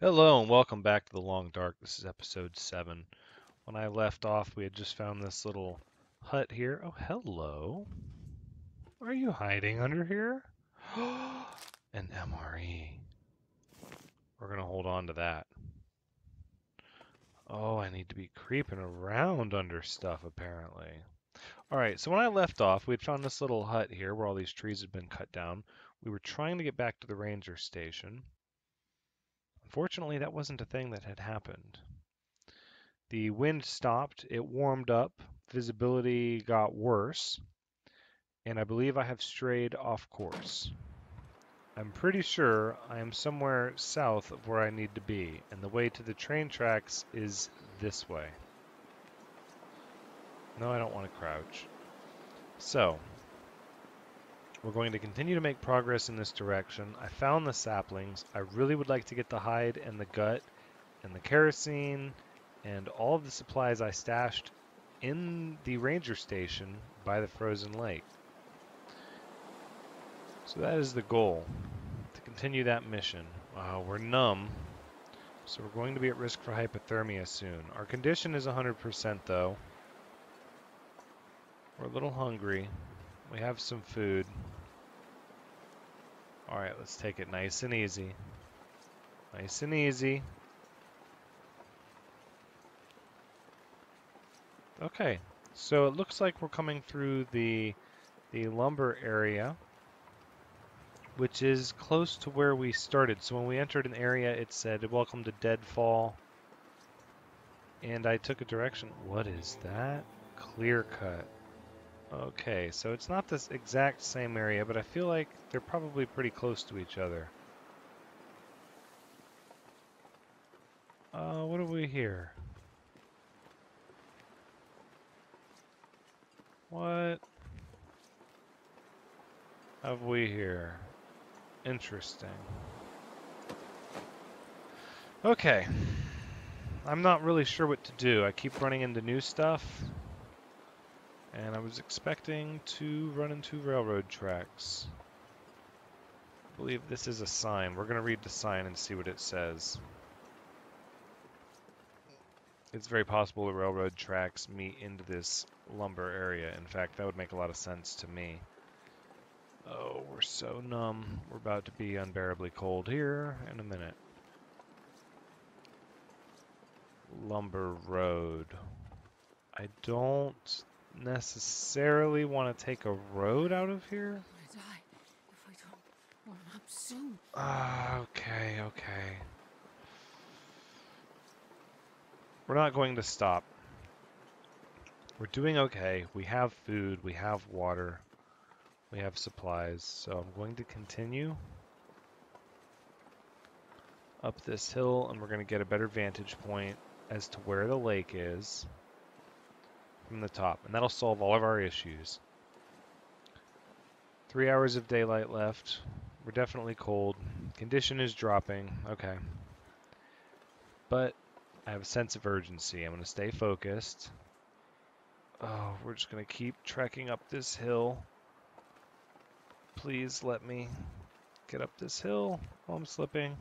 Hello and welcome back to the Long Dark. This is episode 7. When I left off, we had just found this little hut here. Oh, hello. Are you hiding under here? An MRE. We're going to hold on to that. Oh, I need to be creeping around under stuff, apparently. Alright, so when I left off, we had found this little hut here where all these trees had been cut down. We were trying to get back to the ranger station. Unfortunately, that wasn't a thing that had happened. The wind stopped, it warmed up, visibility got worse, and I believe I have strayed off course. I'm pretty sure I am somewhere south of where I need to be, and the way to the train tracks is this way. No, I don't want to crouch. So, we're going to continue to make progress in this direction. I found the saplings. I really would like to get the hide and the gut and the kerosene and all of the supplies I stashed in the ranger station by the frozen lake. So that is the goal, to continue that mission. We're numb, so we're going to be at risk for hypothermia soon. Our condition is 100% though. We're a little hungry. We have some food. Alright, let's take it nice and easy. Nice and easy. Okay, so it looks like we're coming through the lumber area, which is close to where we started. So when we entered an area, it said, "Welcome to Deadfall." And I took a direction. What is that? Clear cut. Okay, so it's not this exact same area, but I feel like they're probably pretty close to each other. What do we hear? What have we here? Interesting. Okay. I'm not really sure what to do. I keep running into new stuff, and I was expecting to run into railroad tracks. I believe this is a sign. We're going to read the sign and see what it says. It's very possible the railroad tracks meet into this lumber area. In fact, that would make a lot of sense to me. Oh, we're so numb. We're about to be unbearably cold here in a minute. Lumber Road. I don't necessarily want to take a road out of here. I'm gonna die if I don't warm up soon. Okay. We're not going to stop. We're doing okay. We have food, we have water, we have supplies, so I'm going to continue up this hill, and we're going to get a better vantage point as to where the lake is from the top, and that'll solve all of our issues. 3 hours of daylight left. We're definitely cold. Condition is dropping. Okay. But I have a sense of urgency. I'm going to stay focused. Oh, we're just going to keep trekking up this hill. Please let me get up this hill. Oh, I'm slipping.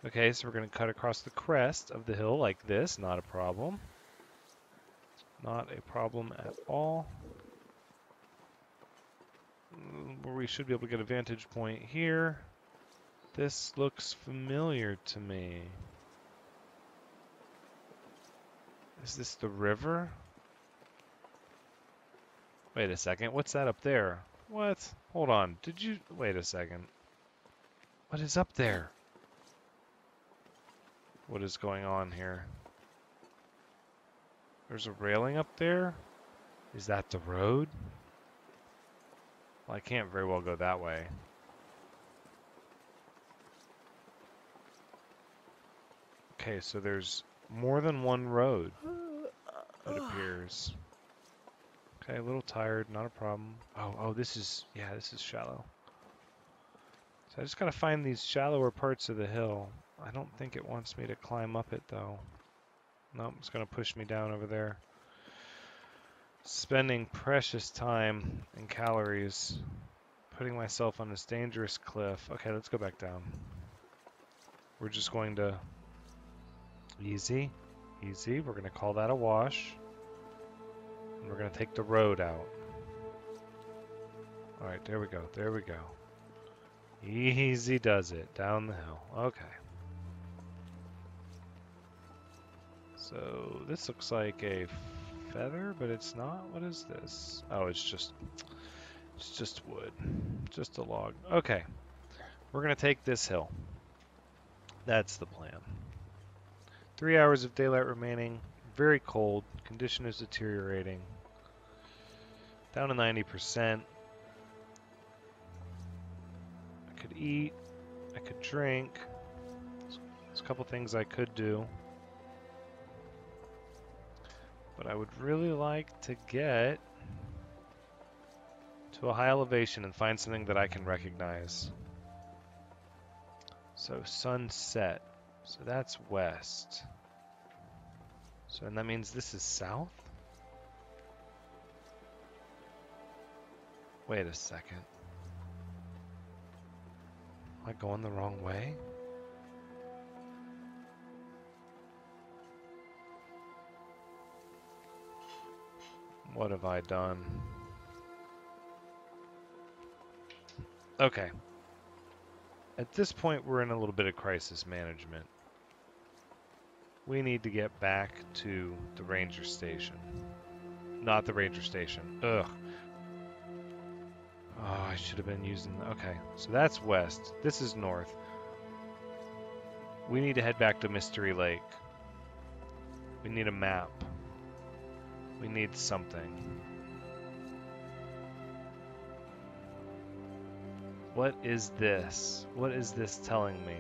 Okay, so we're going to cut across the crest of the hill like this. Not a problem. Not a problem at all. Where we should be able to get a vantage point here. This looks familiar to me. Is this the river? Wait a second. What's that up there? What? Hold on. Did you... Wait a second. What is up there? What is going on here? There's a railing up there? Is that the road? Well, I can't very well go that way. Okay, so there's more than one road, it appears. Okay, a little tired, not a problem. Oh, this is shallow. So I just gotta find these shallower parts of the hill. I don't think it wants me to climb up it, though. Nope, it's gonna push me down over there. Spending precious time and calories putting myself on this dangerous cliff. Okay, let's go back down. we're just going to easy, easy. We're going to call that a wash. And we're going to take the road out. All right, there we go. There we go. Easy does it. Down the hill. Okay. So this looks like a feather, but it's not. What is this? Oh, it's just wood. Just a log. Okay. We're going to take this hill. That's the plan. 3 hours of daylight remaining. Very cold. Condition is deteriorating. Down to 90%. I could eat. I could drink. There's a couple things I could do. But I would really like to get to a high elevation and find something that I can recognize. So sunset. So that's west. So and that means this is south? Wait a second. Am I going the wrong way? What have I done? Okay. At this point, we're in a little bit of crisis management. We need to get back to the ranger station. Not the ranger station. Ugh. Oh, I should have been using... Okay, so that's west. This is north. We need to head back to Mystery Lake. We need a map. We need something. What is this? What is this telling me?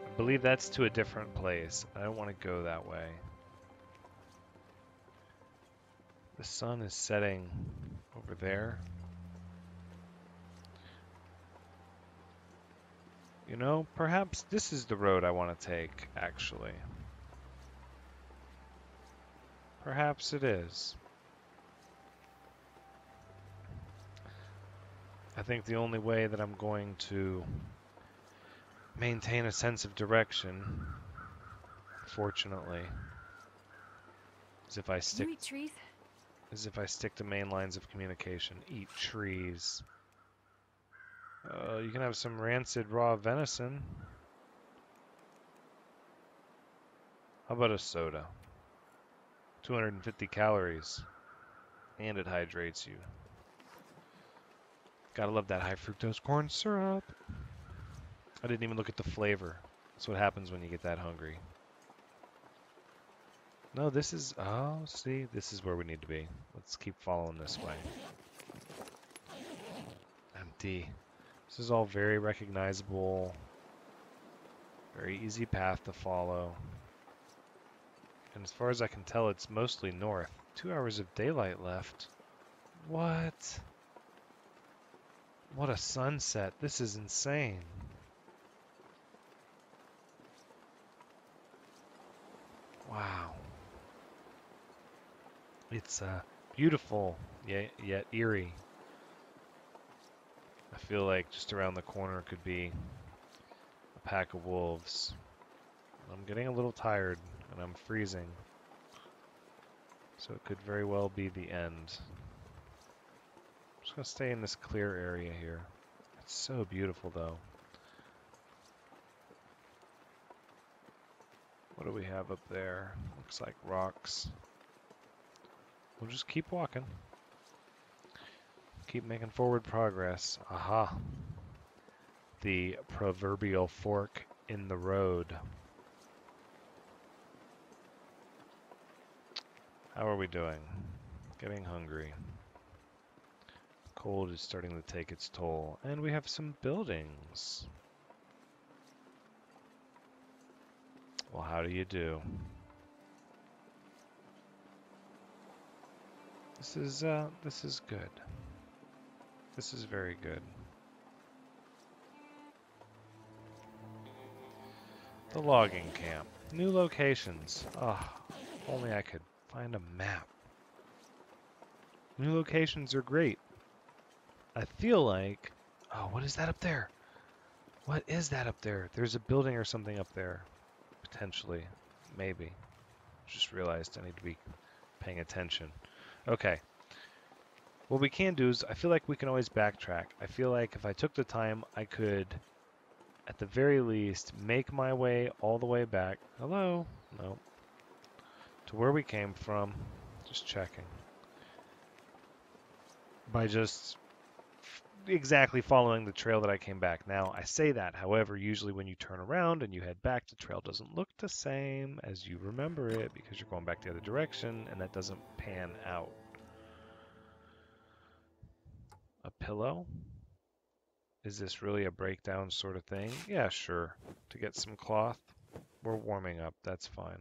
I believe that's to a different place. I don't want to go that way. The sun is setting over there. You know, perhaps this is the road I want to take, actually. Perhaps it is. I think the only way that I'm going to maintain a sense of direction, fortunately, is if I stick... You eat trees? Is if I stick to main lines of communication. Eat trees. You can have some rancid raw venison. How about a soda? 250 calories. And it hydrates you. Gotta love that high fructose corn syrup. I didn't even look at the flavor. That's what happens when you get that hungry. No, this is... Oh, see? This is where we need to be. Let's keep following this way. Empty. This is all very recognizable. Very easy path to follow. And as far as I can tell, it's mostly north. 2 hours of daylight left. What? What a sunset. This is insane. Wow. It's beautiful, yet eerie. I feel like just around the corner could be a pack of wolves. I'm getting a little tired, and I'm freezing. So it could very well be the end. I'm just going to stay in this clear area here. It's so beautiful, though. What do we have up there? Looks like rocks. We'll just keep walking. Keep making forward progress. Aha. The proverbial fork in the road. How are we doing? Getting hungry. Cold is starting to take its toll. And we have some buildings. Well, how do you do? This is good. This is very good. The logging camp. New locations. Ah, only I could find a map. New locations are great. I feel like... Oh, what is that up there? What is that up there? There's a building or something up there. Potentially. Maybe. Just realized I need to be paying attention. Okay. What we can do is, I feel like we can always backtrack. I feel like if I took the time, I could, at the very least, make my way all the way back. Hello? No. To where we came from. Just checking. By just exactly following the trail that I came back. Now, I say that, however, usually when you turn around and you head back, the trail doesn't look the same as you remember it because you're going back the other direction, and that doesn't pan out. A pillow? Is this really a breakdown sort of thing? Yeah, sure. To get some cloth. We're warming up, that's fine.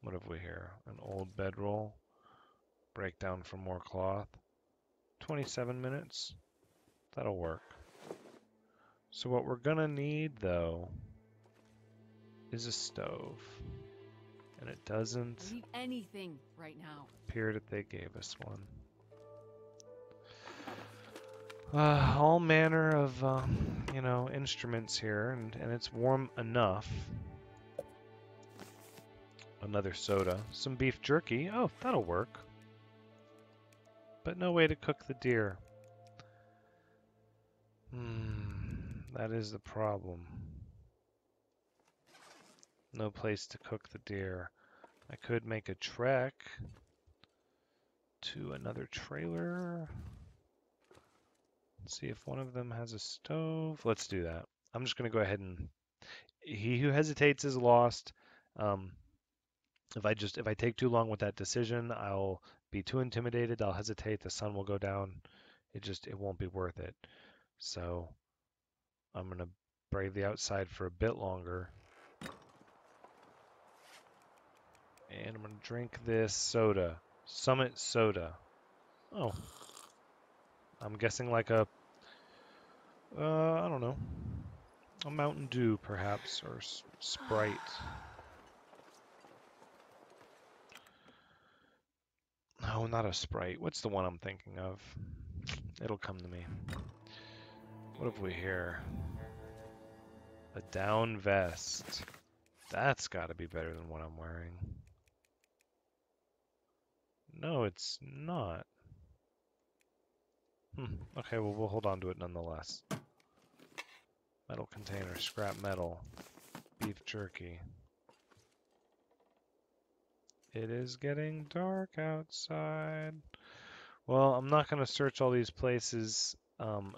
What have we here? An old bedroll. Breakdown for more cloth. 27 minutes. That'll work. So what we're gonna need, though, is a stove. And it doesn't I need anything right now. appear that they gave us one. All manner of, instruments here, and it's warm enough. Another soda. Some beef jerky. Oh, that'll work. But no way to cook the deer. That is the problem. No place to cook the deer. I could make a trek to another trailer. See if one of them has a stove. Let's do that. I'm just going to go ahead and... He who hesitates is lost. If I take too long with that decision, I'll be too intimidated. I'll hesitate. The sun will go down. It won't be worth it. So I'm going to brave the outside for a bit longer. And I'm going to drink this soda. Summit soda. Oh. I'm guessing like a, I don't know, a Mountain Dew perhaps, or Sprite. No, not a Sprite. What's the one I'm thinking of? It'll come to me. What have we here? A down vest. That's got to be better than what I'm wearing. No, it's not. Okay, well, we'll hold on to it nonetheless. Metal container, scrap metal, beef jerky. It is getting dark outside. Well, I'm not going to search all these places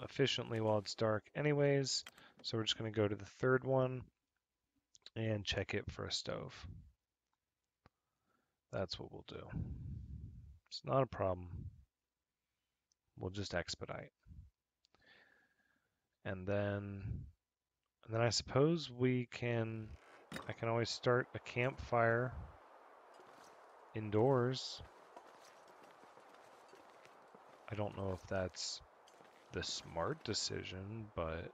efficiently while it's dark anyways, so we're just going to go to the third one and check it for a stove. That's what we'll do. It's not a problem. We'll just expedite. And then I suppose I can always start a campfire indoors. I don't know if that's the smart decision, but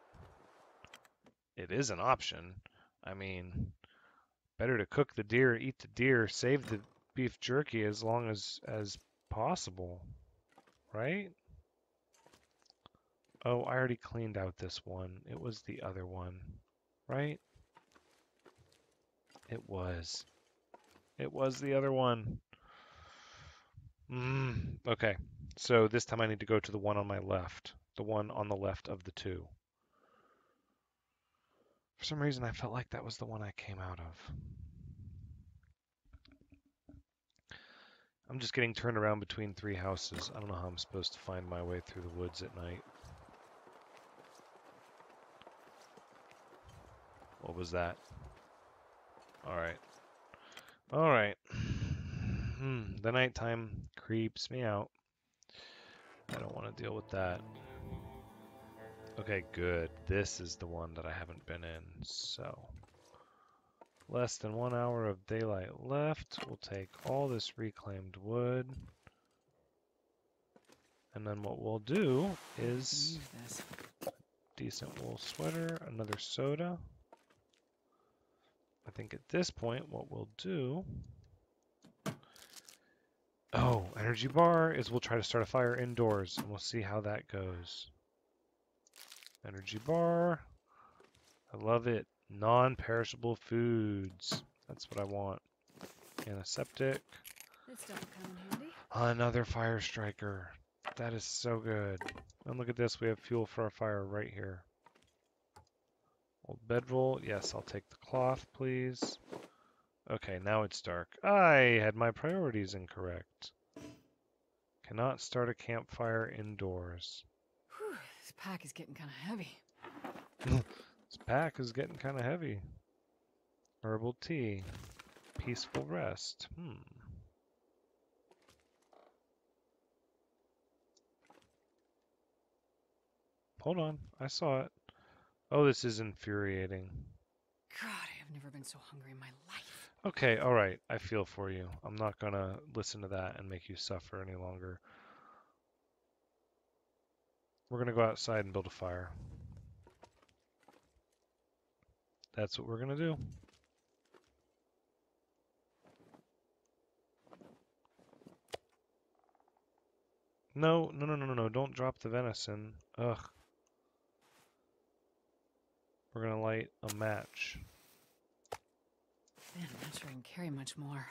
it is an option. I mean, better to cook the deer, eat the deer, save the beef jerky as long as possible, right? Oh, I already cleaned out this one. It was the other one, right? It was. It was the other one. Okay, so this time I need to go to the one on my left. The one on the left of the two. For some reason, I felt like that was the one I came out of. I'm just getting turned around between three houses. I don't know how I'm supposed to find my way through the woods at night. What was that? Alright. Alright. The nighttime creeps me out. I don't want to deal with that. Okay, good. This is the one that I haven't been in. So, less than 1 hour of daylight left. We'll take all this reclaimed wood. And then what we'll do is decent wool sweater, another soda. I think at this point what we'll do... Oh, energy bar is we'll try to start a fire indoors and we'll see how that goes. Energy bar. I love it. Non-perishable foods. That's what I want. Antiseptic. This stuff will come in handy. Another fire striker. That is so good. And look at this. We have fuel for our fire right here. Old bedroll. Yes, I'll take the cloth, please. Okay, now it's dark. I had my priorities incorrect. Cannot start a campfire indoors. Whew, this pack is getting kind of heavy. This pack is getting kind of heavy. Herbal tea. Peaceful rest. Hold on. I saw it. Oh, this is infuriating. God, I have never been so hungry in my life. Okay, all right. I feel for you. I'm not going to listen to that and make you suffer any longer. We're going to go outside and build a fire. That's what we're going to do. No, no, no, no, no, no. Don't drop the venison. Ugh. We're going to light a match. Man, I'm not sure I can carry much more.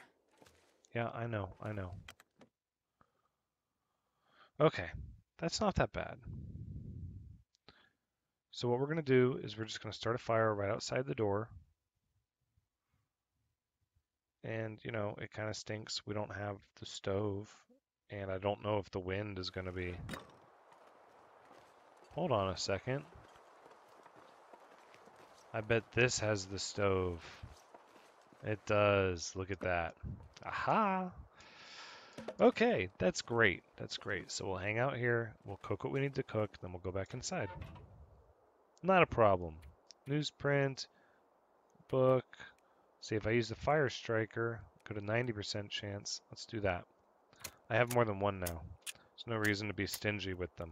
Yeah, I know, I know. Okay, that's not that bad. So what we're going to do is we're just going to start a fire right outside the door. And, you know, it kind of stinks. We don't have the stove. And I don't know if the wind is going to be... Hold on a second. I bet this has the stove. It does. Look at that. Aha! Okay, that's great. That's great. So we'll hang out here. We'll cook what we need to cook. Then we'll go back inside. Not a problem. Newsprint. Book. See, if I use the fire striker, go to 90% chance. Let's do that. I have more than one now. There's no reason to be stingy with them.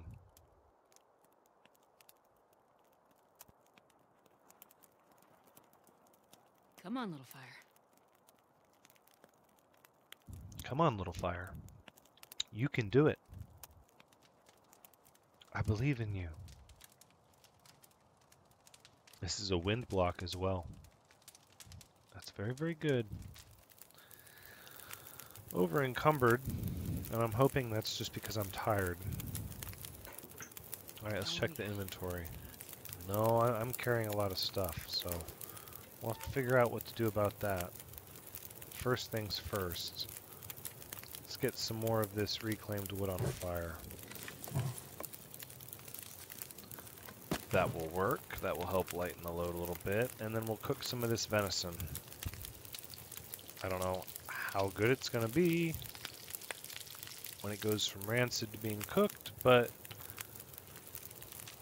Come on, little fire. Come on, little fire. You can do it. I believe in you. This is a wind block as well. That's very, very good. Over encumbered, and I'm hoping that's just because I'm tired. Alright, let's check the inventory. No, I'm carrying a lot of stuff, so we'll have to figure out what to do about that. First things first. Let's get some more of this reclaimed wood on the fire. That will work. That will help lighten the load a little bit. And then we'll cook some of this venison. I don't know how good it's going to be when it goes from rancid to being cooked, but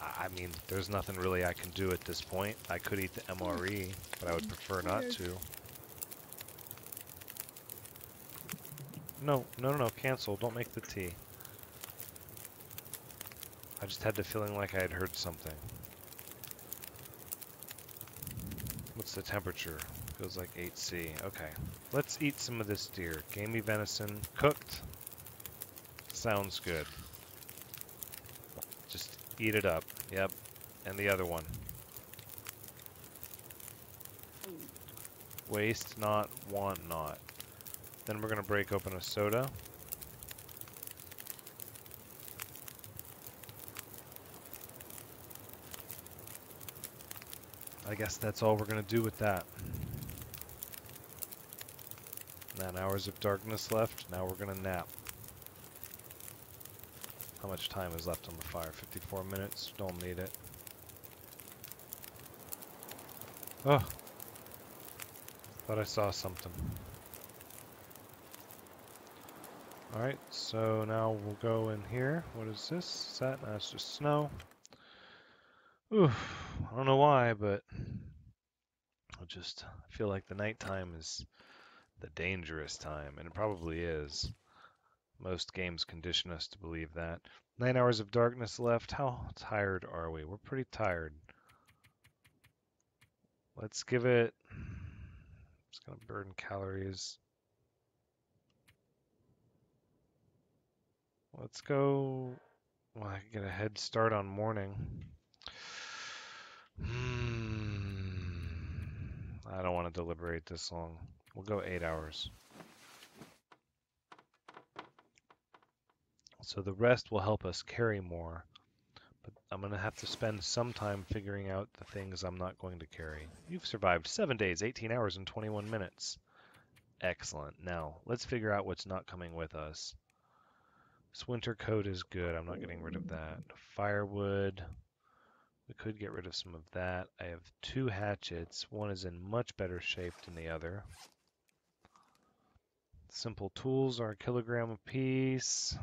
I mean, there's nothing really I can do at this point. I could eat the MRE, but I would prefer not to. No, no, no, no, cancel. Don't make the tea. I just had the feeling like I had heard something. What's the temperature? Feels like 8C. Okay. Let's eat some of this deer. Gamey venison, cooked. Sounds good. Just eat it up. Yep. And the other one. Waste not, want not. Then we're going to break open a soda. I guess that's all we're going to do with that. 9 hours of darkness left. Now we're going to nap. How much time is left on the fire? 54 minutes. Don't need it. Oh. Thought I saw something. Alright, so now we'll go in here. What is this? Is that? That's just snow. Oof. I don't know why, but I just feel like the nighttime is the dangerous time, and it probably is. Most games condition us to believe that. 9 hours of darkness left. How tired are we? We're pretty tired. Let's give it... It's going to burn calories. Let's go... Well, I can get a head start on morning. I don't want to deliberate this long. We'll go 8 hours. So the rest will help us carry more. But I'm going to have to spend some time figuring out the things I'm not going to carry. You've survived 7 days, 18 hours, and 21 minutes. Excellent. Now, let's figure out what's not coming with us. This winter coat is good. I'm not getting rid of that. Firewood. We could get rid of some of that. I have 2 hatchets. One is in much better shape than the other. Simple tools are a kilogram apiece.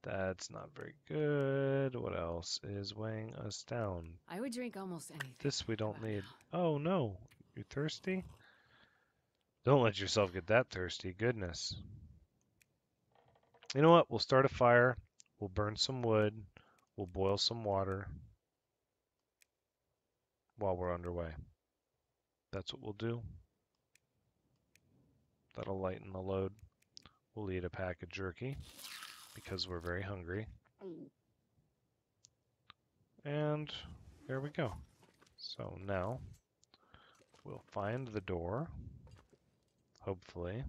That's not very good. What else is weighing us down? I would drink almost anything. This we How don't about need. now? Oh no, you thirsty? Don't let yourself get that thirsty. Goodness. You know what? We'll start a fire. We'll burn some wood. We'll boil some water while we're underway. That's what we'll do. That'll lighten the load. We'll eat a pack of jerky because we're very hungry. And there we go. So now we'll find the door, hopefully,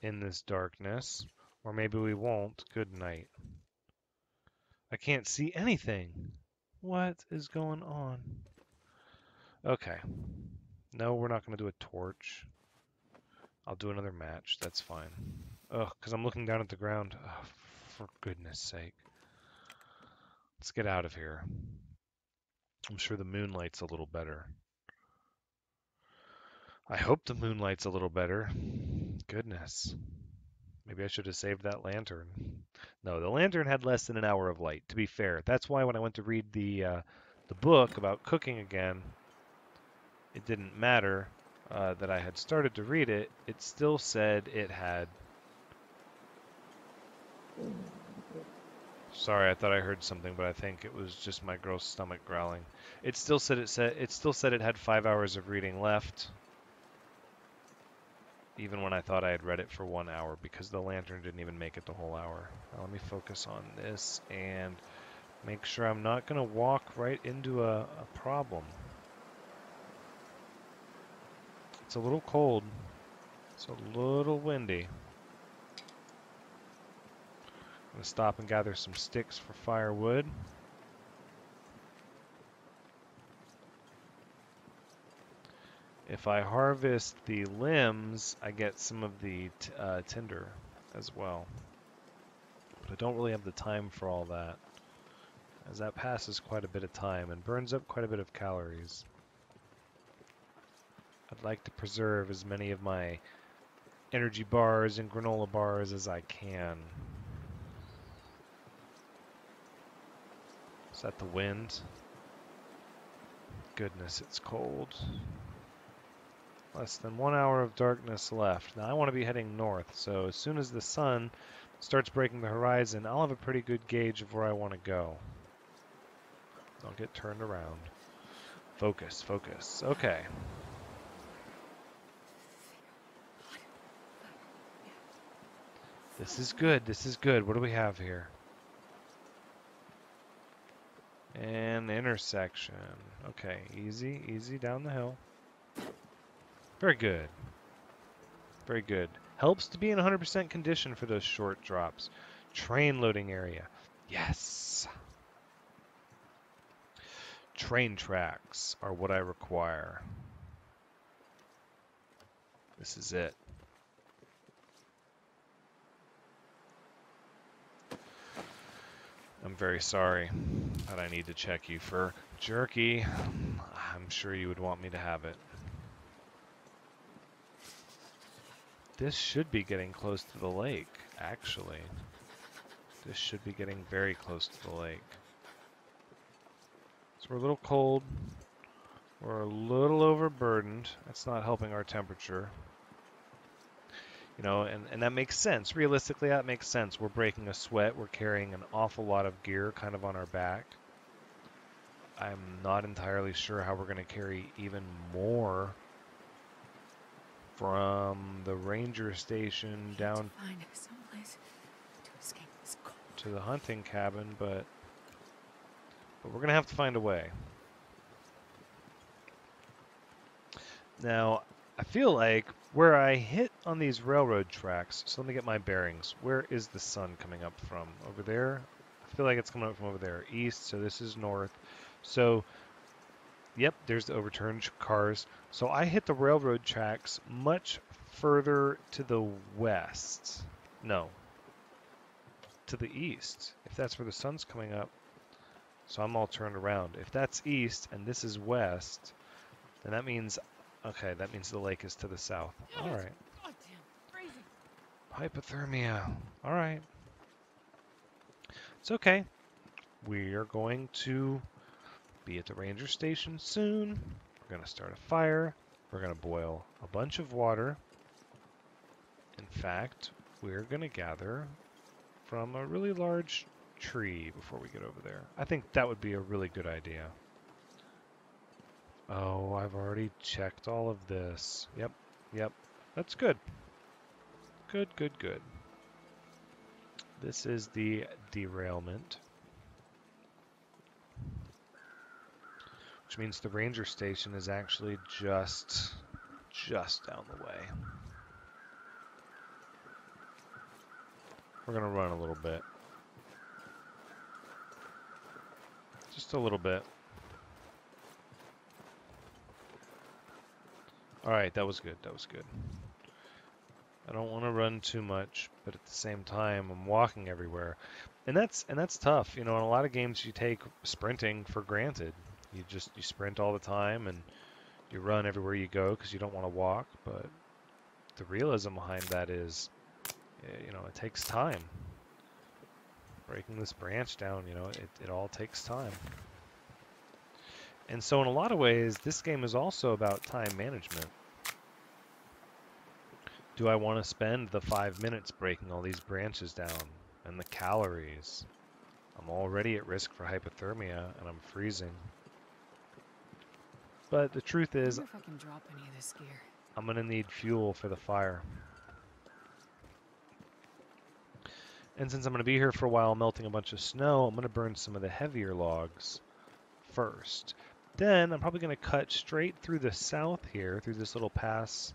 in this darkness. Or maybe we won't. Good night. I can't see anything. What is going on? Okay. No, we're not going to do a torch. I'll do another match. That's fine. Ugh, because I'm looking down at the ground. Ugh, for goodness sake. Let's get out of here. I'm sure the moonlight's a little better. I hope the moonlight's a little better. Goodness. Maybe I should have saved that lantern. No, the lantern had less than an hour of light, to be fair. That's why when I went to read the book about cooking again, it didn't matter that I had started to read it. It still said it had... Sorry, I thought I heard something, but I think it was just my gross stomach growling. It still said it had 5 hours of reading left, even when I thought I had read it for 1 hour, because the lantern didn't even make it the whole hour. Now let me focus on this and make sure I'm not going to walk right into a problem. It's a little cold. It's a little windy. I'm going to stop and gather some sticks for firewood. If I harvest the limbs, I get some of the tinder as well. But I don't really have the time for all that, as that passes quite a bit of time and burns up quite a bit of calories. I'd like to preserve as many of my energy bars and granola bars as I can. Is that the wind? Goodness, it's cold. Less than 1 hour of darkness left. Now I want to be heading north, so as soon as the sun starts breaking the horizon, I'll have a pretty good gauge of where I want to go. I'll get turned around. Focus, focus. Okay. This is good, this is good. What do we have here? An intersection. Okay, easy, easy down the hill. Very good. Very good. Helps to be in 100% condition for those short drops. Train loading area. Yes. Train tracks are what I require. This is it. I'm very sorry that I need to check you for jerky. I'm sure you would want me to have it. This should be getting close to the lake, actually. This should be getting very close to the lake. So we're a little cold. We're a little overburdened. That's not helping our temperature. You know, and that makes sense. Realistically, that makes sense. We're breaking a sweat. We're carrying an awful lot of gear kind of on our back. I'm not entirely sure how we're going to carry even more from the ranger station down Find someplace to escape this cold. to the hunting cabin, but we're going to have to find a way. Now, I feel like where I hit on these railroad tracks, so let me get my bearings. Where is the sun coming up from? Over there? I feel like it's coming up from over there. East, so this is north. So, yep, there's the overturned cars. So I hit the railroad tracks much further to the west. No, to the east, if that's where the sun's coming up. So I'm all turned around. If that's east and this is west, then that means, okay, that means the lake is to the south. All Damn it! right. Goddamn freezing. Hypothermia. All right. It's okay. We are going to be at the ranger station soon. We're going to start a fire. We're going to boil a bunch of water. In fact, we're going to gather from a really large tree before we get over there. I think that would be a really good idea. Oh, I've already checked all of this. Yep, yep. That's good. Good, good, good. This is the derailment, which means the ranger station is actually just down the way. We're gonna run a little bit. Just a little bit. Alright, that was good, that was good. I don't want to run too much, but at the same time, I'm walking everywhere. And that's tough. You know, in a lot of games you take sprinting for granted. You sprint all the time and you run everywhere you go because you don't want to walk, but the realism behind that is, you know, it takes time. Breaking this branch down, you know, it all takes time. And so in a lot of ways, this game is also about time management. Do I want to spend the 5 minutes breaking all these branches down and the calories? I'm already at risk for hypothermia and I'm freezing. But the truth I is, wonder if I can drop any of this gear. I'm going to need fuel for the fire. And since I'm going to be here for a while melting a bunch of snow, I'm going to burn some of the heavier logs first. Then I'm probably going to cut straight through the south here, through this little pass.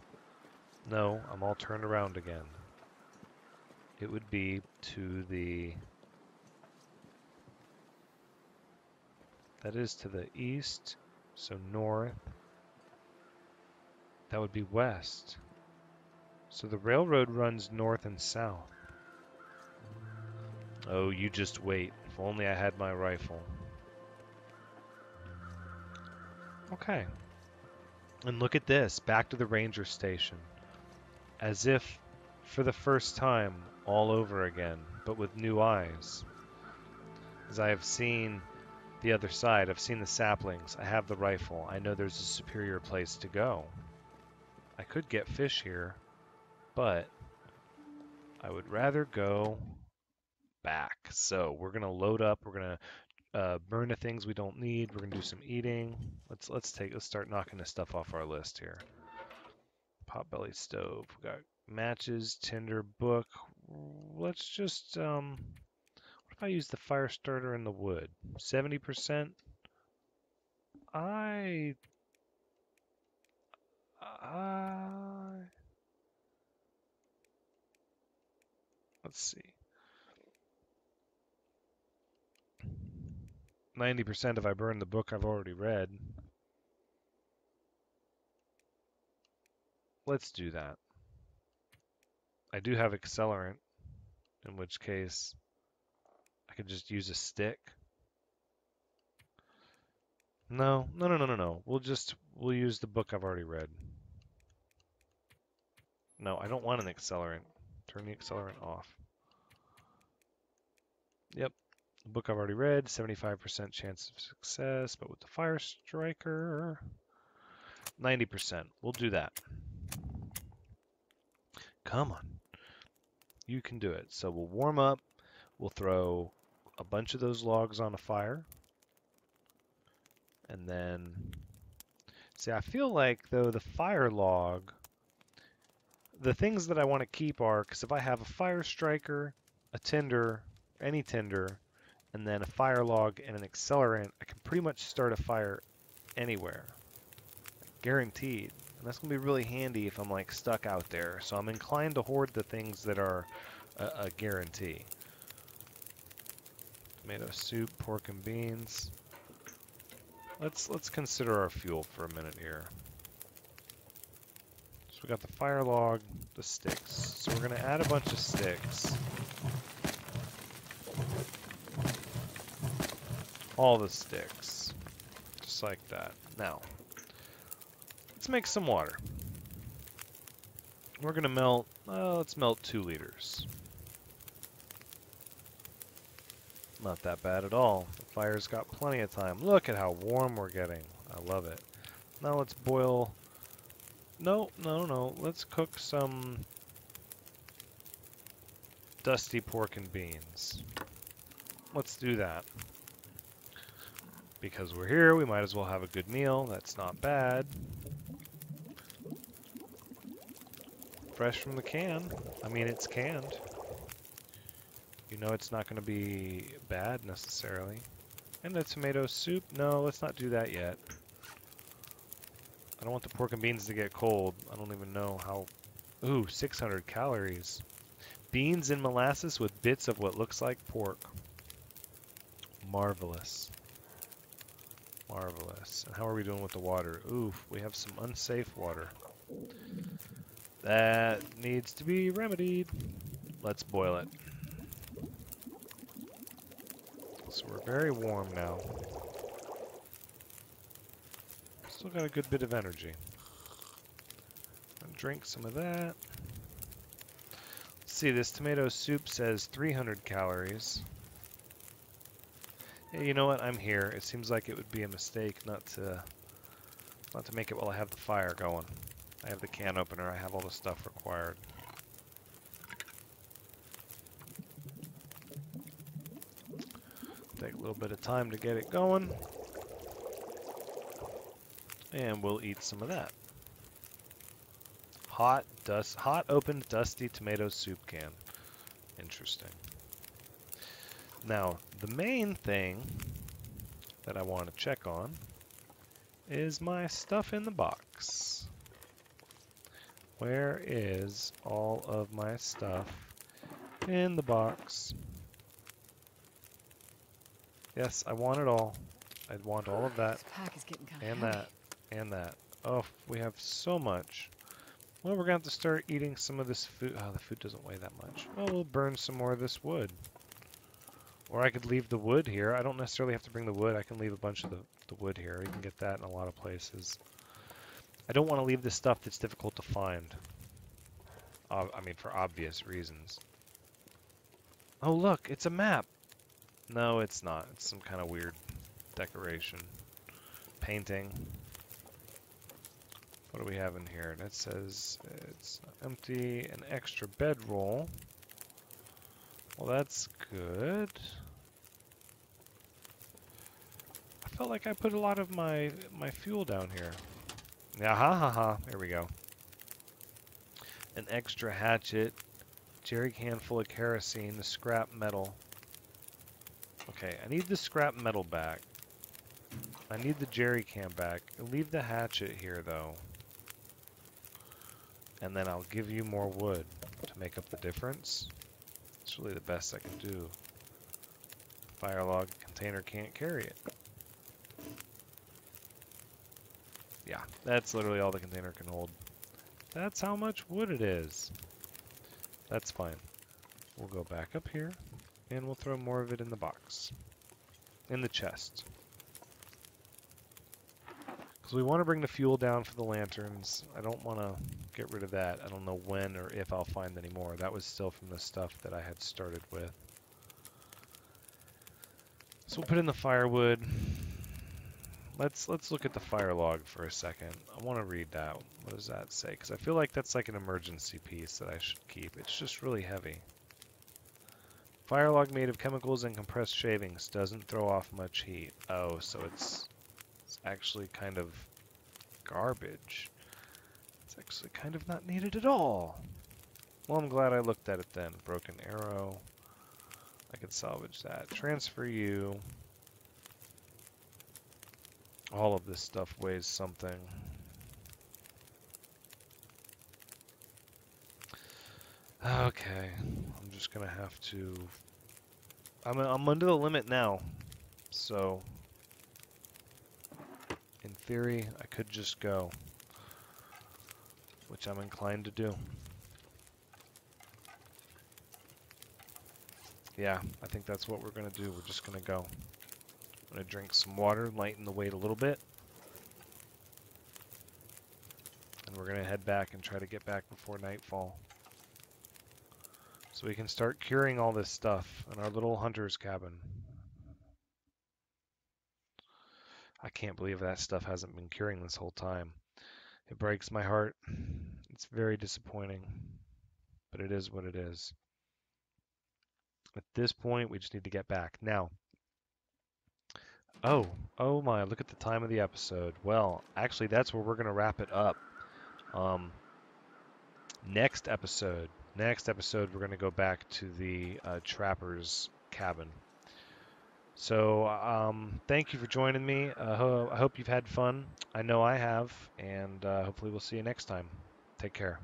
No, I'm all turned around again. It would be to the... That is to the east, so north. That would be west. So the railroad runs north and south. Oh, you just wait. If only I had my rifle. Okay. And look at this, back to the ranger station. As if for the first time all over again, but with new eyes. As I have seen the other side, I've seen the saplings, I have the rifle, I know there's a superior place to go. I could get fish here, but I would rather go back. So we're gonna load up, we're gonna burn the things we don't need, we're gonna do some eating. Let's start knocking this stuff off our list here. Potbelly stove. We got matches, tinder, book. Let's just what if I use the fire starter in the wood? 70%. I let's see. 90% if I burn the book I've already read. Let's do that. I do have accelerant, in which case I could just use a stick. No. We'll use the book I've already read. No, I don't want an accelerant. Turn the accelerant off. Yep. The book I've already read, 75% chance of success, but with the fire striker, 90%. We'll do that. Come on. You can do it. So we'll warm up. We'll throw a bunch of those logs on a fire. And then, see, I feel like, though, the fire log, the things that I want to keep are, because if I have a fire striker, a tinder, any tinder, and then a fire log and an accelerant, I can pretty much start a fire anywhere. Guaranteed. And that's going to be really handy if I'm like stuck out there. So I'm inclined to hoard the things that are a guarantee. Tomato soup, pork and beans. Let's consider our fuel for a minute here. So we got the fire log, the sticks. So we're going to add a bunch of sticks. All the sticks. Just like that. Now, let's make some water. We're going to melt, let's melt 2 liters. Not that bad at all. The fire's got plenty of time. Look at how warm we're getting. I love it. Now let's boil. No. Let's cook some dusty pork and beans. Let's do that. Because we're here, we might as well have a good meal. That's not bad. Fresh from the can. I mean, it's canned. You know it's not going to be bad necessarily. And the tomato soup. No, let's not do that yet. I don't want the pork and beans to get cold. I don't even know how... Ooh, 600 calories. Beans and molasses with bits of what looks like pork. Marvelous. Marvelous. And how are we doing with the water? Oof, we have some unsafe water. That needs to be remedied. Let's boil it. So we're very warm now. Still got a good bit of energy. I'll drink some of that. Let's see, this tomato soup says 300 calories. Hey, you know what? I'm here. It seems like it would be a mistake not to make it while I have the fire going. I have the can opener. I have all the stuff required. Take a little bit of time to get it going. And we'll eat some of that. Hot opened dusty tomato soup can. Interesting. Now, the main thing that I want to check on is my stuff in the box. Where is all of my stuff in the box? Yes, I want it all. I want all of that. This pack is getting kind of And heavy. that. And that. Oh, we have so much. Well, we're going to have to start eating some of this food. Oh, the food doesn't weigh that much. Well, we'll burn some more of this wood. Or I could leave the wood here. I don't necessarily have to bring the wood. I can leave a bunch of the wood here. You can get that in a lot of places. I don't want to leave the stuff that's difficult to find. I mean, for obvious reasons. Oh, look, it's a map. No, it's not. It's some kind of weird decoration. Painting. What do we have in here? That says it's empty, an extra bedroll. Well, that's good. I felt like I put a lot of my fuel down here. Yeah, ha. There we go. An extra hatchet, jerry can full of kerosene, the scrap metal. Okay, I need the scrap metal back. I need the jerry can back. Leave the hatchet here, though. And then I'll give you more wood to make up the difference. It's really the best I can do. Fire log container can't carry it. Yeah, that's literally all the container can hold. That's how much wood it is. That's fine. We'll go back up here, and we'll throw more of it in the box. In the chest. Because we want to bring the fuel down for the lanterns. I don't want to get rid of that. I don't know when or if I'll find any more. That was still from the stuff that I had started with. So we'll put in the firewood. Let's look at the fire log for a second. I want to read that. What does that say? Because I feel like that's like an emergency piece that I should keep. It's just really heavy. Fire log made of chemicals and compressed shavings doesn't throw off much heat. Oh, so it's actually kind of garbage. It's actually kind of not needed at all. Well, I'm glad I looked at it then. Broken arrow. I could salvage that. Transfer you. All of this stuff weighs something. Okay, I'm just gonna have to. I'm under the limit now, so in theory I could just go, which I'm inclined to do. Yeah, I think that's what we're gonna do. We're just gonna go. I'm gonna drink some water, lighten the weight a little bit, and we're gonna head back and try to get back before nightfall, so we can start curing all this stuff in our little hunter's cabin. I can't believe that stuff hasn't been curing this whole time. It breaks my heart. It's very disappointing, but it is what it is. At this point, we just need to get back. Now, oh, oh my, look at the time of the episode. Well, actually, that's where we're going to wrap it up. Um, next episode, we're going to go back to the trapper's cabin. So, thank you for joining me. I hope you've had fun. I know I have, and hopefully we'll see you next time. Take care.